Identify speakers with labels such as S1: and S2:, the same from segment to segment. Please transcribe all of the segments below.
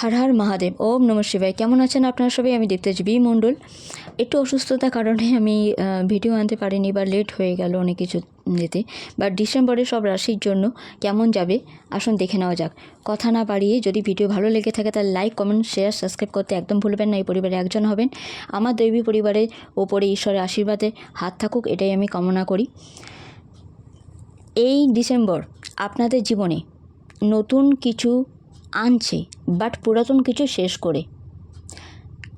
S1: হর হর মহাদেব, ওম নম শিবায়। কেমন আছেন আপনারা সবাই? আমি দেবতেজ বি মণ্ডল। একটু অসুস্থতার কারণে আমি ভিডিও আনতে পারিনি বা লেট হয়ে গেল অনেক কিছু নিতে। বাট ডিসেম্বরে সব রাশির জন্য কেমন যাবে আসুন দেখে নেওয়া যাক। কথা না বাড়িয়ে, যদি ভিডিও ভালো লেগে থাকে তাহলে লাইক, কমেন্ট, শেয়ার, সাবস্ক্রাইব করতে একদম ভুলবেন না। এই পরিবারে একজন হবেন। আমার দৈবী পরিবারের ওপরে ঈশ্বরের আশীর্বাদে হাত থাকুক, এটাই আমি কামনা করি। এই ডিসেম্বর আপনাদের জীবনে নতুন কিছু আনছে, বাট পুরাতন কিছু শেষ করে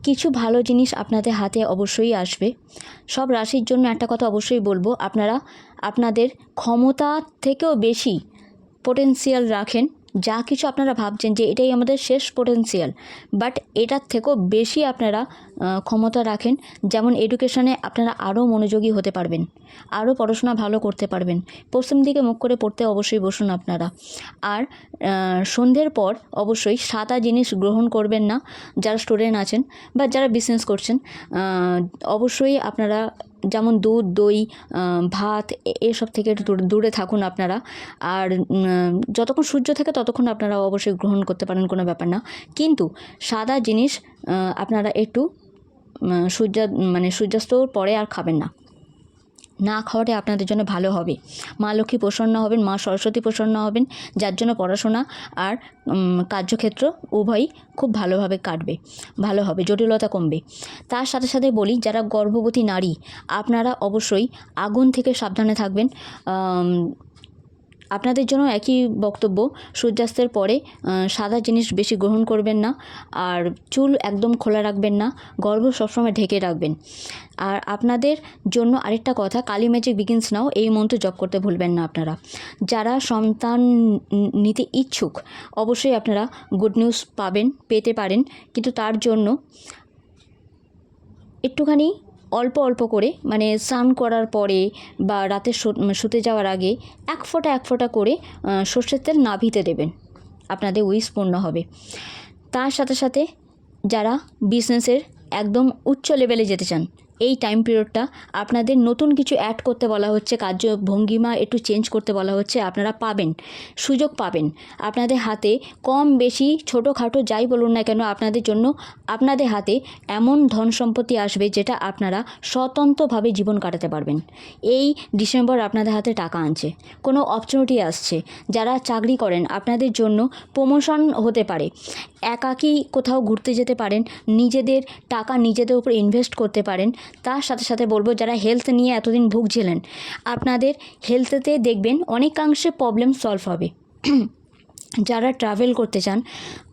S1: কিছু ভালো জিনিস আপনাদের হাতে অবশ্যই আসবে। সব রাশির জন্য একটা কথা অবশ্যই বলবো, আপনারা আপনাদের ক্ষমতা থেকেও বেশি পোটেনশিয়াল রাখেন। যা কিছু আপনারা ভাবছেন যে এটাই আমাদের শেষ পোটেনশিয়াল, বাট এটার থেকেও বেশি আপনারা ক্ষমতা রাখেন। যেমন এডুকেশনে আপনারা আরও মনোযোগী হতে পারবেন, আরও পড়াশোনা ভালো করতে পারবেন। পশ্চিম দিকে মুখ করে পড়তে অবশ্যই বসুন আপনারা। আর সন্ধ্যের পর অবশ্যই সাদা জিনিস গ্রহণ করবেন না। যারা স্টুডেন্ট আছেন বা যারা বিজনেস করছেন, অবশ্যই আপনারা যেমন দুধ, দই, ভাত এসব থেকে একটু দূরে থাকুন আপনারা। আর যতক্ষণ সূর্য থাকে ততক্ষণ আপনারা অবশ্যই গ্রহণ করতে পারেন, কোনো ব্যাপার না। কিন্তু সাদা জিনিস আপনারা একটু সূর্যাস্তর পরে আর খাবেন না। না খাওয়াটাই আপনাদের জন্য ভালো হবে। মা লক্ষ্মী প্রসন্ন হবেন, মা সরস্বতী প্রসন্ন হবেন, যার জন্য পড়াশোনা আর কার্যক্ষেত্র উভয়ই খুব ভালোভাবে কাটবে, ভালো হবে, জটিলতা কমবে। তার সাথে সাথে বলি, যারা গর্ভবতী নারী আপনারা অবশ্যই আগুন থেকে সাবধানে থাকবেন। আপনাদের জন্য একই বক্তব্য, সূর্যাস্তের পরে সাদা জিনিস বেশি গ্রহণ করবেন না। আর চুল একদম খোলা রাখবেন না, গর্ভ সবসময় ঢেকে রাখবেন। আর আপনাদের জন্য আরেকটা কথা, কালী ম্যাজিক বিগিনস নাও এই মন্ত্র জপ করতে ভুলবেন না আপনারা। যারা সন্তান নিতে ইচ্ছুক অবশ্যই আপনারা গুড নিউজ পেতে পারেন, কিন্তু তার জন্য একটুখানি অল্প অল্প করে, মানে স্নান করার পরে বা রাতে শুতে যাওয়ার আগে এক ফোঁটা করে সর্ষের তেল নাভিতে দেবেন, আপনাদের উইশ পূর্ণ হবে। তার সাথে সাথে যারা বিজনেসের একদম উচ্চ লেভেলে যেতে চান, এই টাইম পিরিয়ডটা আপনাদের নতুন কিছু অ্যাড করতে বলা হচ্ছে, কার্য ভঙ্গিমা একটু চেঞ্জ করতে বলা হচ্ছে। আপনারা পাবেন, সুযোগ পাবেন। আপনাদের হাতে কম বেশি ছোটোখাটো যাই বলুন না কেন, আপনাদের জন্য আপনাদের হাতে এমন ধন সম্পত্তি আসবে যেটা আপনারা স্বতন্ত্রভাবে জীবন কাটাতে পারবেন। এই ডিসেম্বর আপনাদের হাতে টাকা আনছে, কোনো অপরচুনিটি আসছে। যারা চাকরি করেন আপনাদের জন্য প্রমোশন হতে পারে, একাকী কোথাও ঘুরতে যেতে পারেন, নিজেদের টাকা নিজেদের উপর ইনভেস্ট করতে পারেন। তার সাথে সাথে বলবো, যারা হেলথ নিয়ে এতদিন ভুগছিলেন, আপনাদের হেলথেতে দেখবেন অনেকাংশে প্রবলেম সলভ হবে। যারা ট্রাভেল করতে চান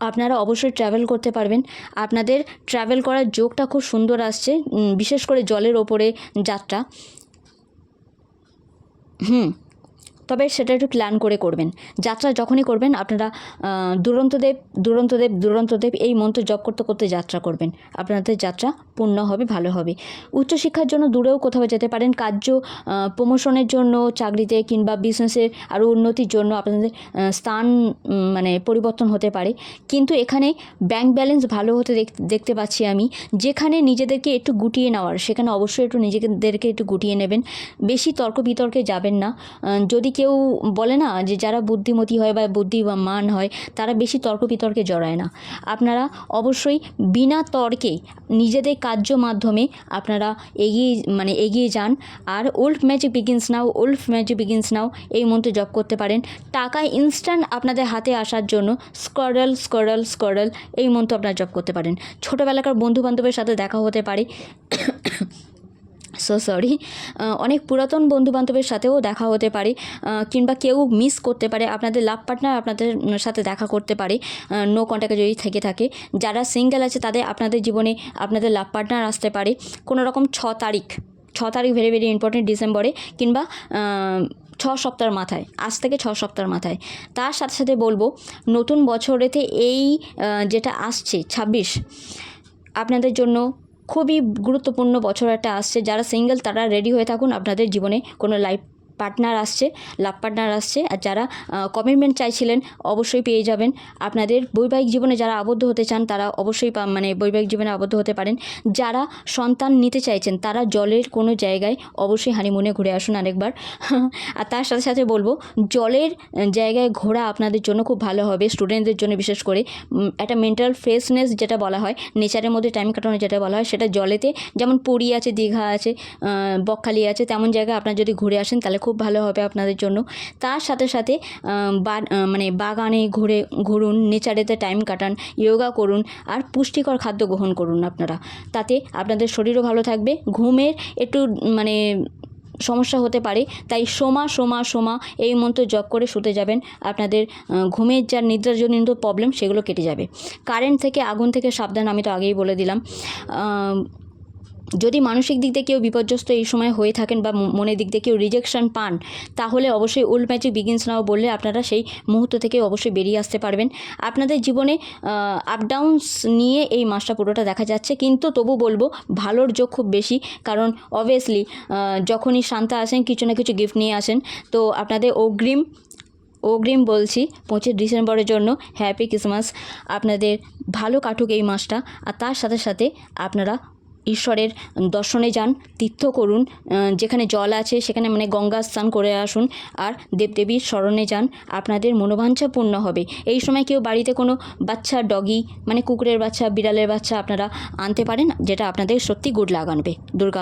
S1: আপনারা অবশ্যই ট্রাভেল করতে পারবেন। আপনাদের ট্রাভেল করার যোগটা খুব সুন্দর আসছে, বিশেষ করে জলের ওপরে যাত্রা। তবে সেটা একটু প্ল্যান করে করবেন। যাত্রা যখনই করবেন আপনারা দুরন্তদেব এই মন্ত্র জপ করতে করতে যাত্রা করবেন, আপনাদের যাত্রা পূর্ণ হবে, ভালো হবে। উচ্চশিক্ষার জন্য দূরেও কোথাও যেতে পারেন, কার্য প্রমোশনের জন্য চাকরিতে কিংবা বিজনেসের আরও উন্নতির জন্য আপনাদের স্থান পরিবর্তন হতে পারে। কিন্তু এখানে ব্যাংক ব্যালেন্স ভালো হতে দেখতে পাচ্ছি আমি। যেখানে নিজেদেরকে একটু গুটিয়ে নেওয়ার, সেখানে অবশ্যই একটু নিজেদেরকে একটু গুটিয়ে নেবেন। বেশি তর্ক বিতর্কে যাবেন না। যদি কেউ বলে না যে যারা বুদ্ধিমতী হয় বা বুদ্ধিমান হয়, তারা বেশি তর্ক বিতর্কে জড়ায় না। আপনারা অবশ্যই বিনা তর্কে নিজেদের কার্য মাধ্যমে আপনারা এগিয়ে যান। আর উলফ ম্যাজিক বিগিনস নাও এই মন্ত্রে জপ করতে পারেন। টাকা ইনস্ট্যান্ট আপনাদের হাতে আসার জন্য স্কোয়ারল এই মন্ত্র আপনারা জপ করতে পারেন। ছোটোবেলাকার বন্ধুবান্ধবের সাথে দেখা হতে পারে, অনেক পুরাতন বন্ধুবান্ধবের সাথেও দেখা হতে পারে, কিংবা কেউ মিস করতে পারে। আপনাদের লাভ পার্টনার আপনাদের সাথে দেখা করতে পারে, নো কন্ট্যাক্টে যদি থেকে থাকে। যারা সিঙ্গেল আছে তাদের আপনাদের জীবনে আপনাদের লাভ পার্টনার আসতে পারে কোনো রকম 6 তারিখ ভেরি ভেরি ইম্পর্টেন্ট ডিসেম্বরে, কিংবা 6 সপ্তাহের মাথায়, আজ থেকে 6 সপ্তাহের মাথায়। তার সাথে সাথে বলবো, নতুন বছরেতে এই যেটা আসছে 26, আপনাদের জন্য খুবই গুরুত্বপূর্ণ বছর একটা আসছে। যারা সিঙ্গেল তারা রেডি হয়ে থাকুন, আপনাদের জীবনে কোনো লাইফ পার্টনার আসছে, লাভ পার্টনার আসছে। আর যারা কমিটমেন্ট চাইছিলেন অবশ্যই পেয়ে যাবেন। আপনাদের বৈবাহিক জীবনে যারা আবদ্ধ হতে চান তারা অবশ্যই মানে বৈবাহিক জীবনে আবদ্ধ হতে পারেন। যারা সন্তান নিতে চাইছেন তারা জলের কোনো জায়গায় অবশ্যই হানিমুনে ঘুরে আসুন আরেকবার। আর তার সাথে সাথে বলবো, জলের জায়গায় ঘোরা আপনাদের জন্য খুব ভালো হবে, স্টুডেন্টদের জন্য বিশেষ করে। একটা মেন্টাল ফ্রেশনেস যেটা বলা হয়, নেচারের মধ্যে টাইম কাটানো যেটা বলা হয়, সেটা জলেতে, যেমন পুরী আছে, দীঘা আছে, বকখালি আছে, তেমন জায়গায় আপনারা যদি ঘুরে আসেন তাহলে খুব ভালো হবে আপনাদের জন্য। তার সাথে সাথে মানে বাগানে ঘুরুন, নেচারেতে টাইম কাটান, যোগা করুন, আর পুষ্টিকর খাদ্য গ্রহণ করুন আপনারা। তাতে আপনাদের শরীরও ভালো থাকবে। ঘুমের একটু মানে সমস্যা হতে পারে, তাই সোমা এই মন্ত্র জপ করে শুতে যাবেন। আপনাদের ঘুমের যা নিদ্রাজনিত প্রবলেম সেগুলো কেটে যাবে। কারেন্ট থেকে, আগুন থেকে সাবধান, আমি তো আগেই বলে দিলাম। যদি মানসিক দিক দিয়ে কেউ বিপর্যস্ত এই সময় হয়ে থাকেন বা মনের দিক দিয়ে কেউ রিজেকশন পান, তাহলে অবশ্যই ওল্ড ম্যাজিক বিগিনস নাও বললে আপনারা সেই মুহূর্ত থেকে অবশ্যই বেরিয়ে আসতে পারবেন। আপনাদের জীবনে আপ ডাউনস নিয়ে এই মাসটা পুরোটা দেখা যাচ্ছে, কিন্তু তবু বলবো ভালোর যোগ খুব বেশি। কারণ অবভিয়াসলি যখনই শান্তা আসেন কিছু না কিছু গিফট নিয়ে আসেন। তো আপনাদের অগ্রিম বলছি 25 ডিসেম্বরের জন্য হ্যাপি ক্রিসমাস। আপনাদের ভালো কাটুক এই মাসটা। আর তার সাথে সাথে আপনারা ঈশ্বরের দর্শনে যান, তীর্থ করুন, যেখানে জল আছে সেখানে মানে গঙ্গা স্নান করে আসুন, আর দেবদেবীর স্মরণে যান। আপনাদের মনোবাঞ্ছা পূর্ণ হবে। এই সময় কেউ বাড়িতে কোনো বাচ্চা, ডগি মানে কুকুরের বাচ্চা, বিড়ালের বাচ্চা আপনারা আনতে পারেন, যেটা আপনাদের সত্যি গুড লাগ আনবে। দুর্গা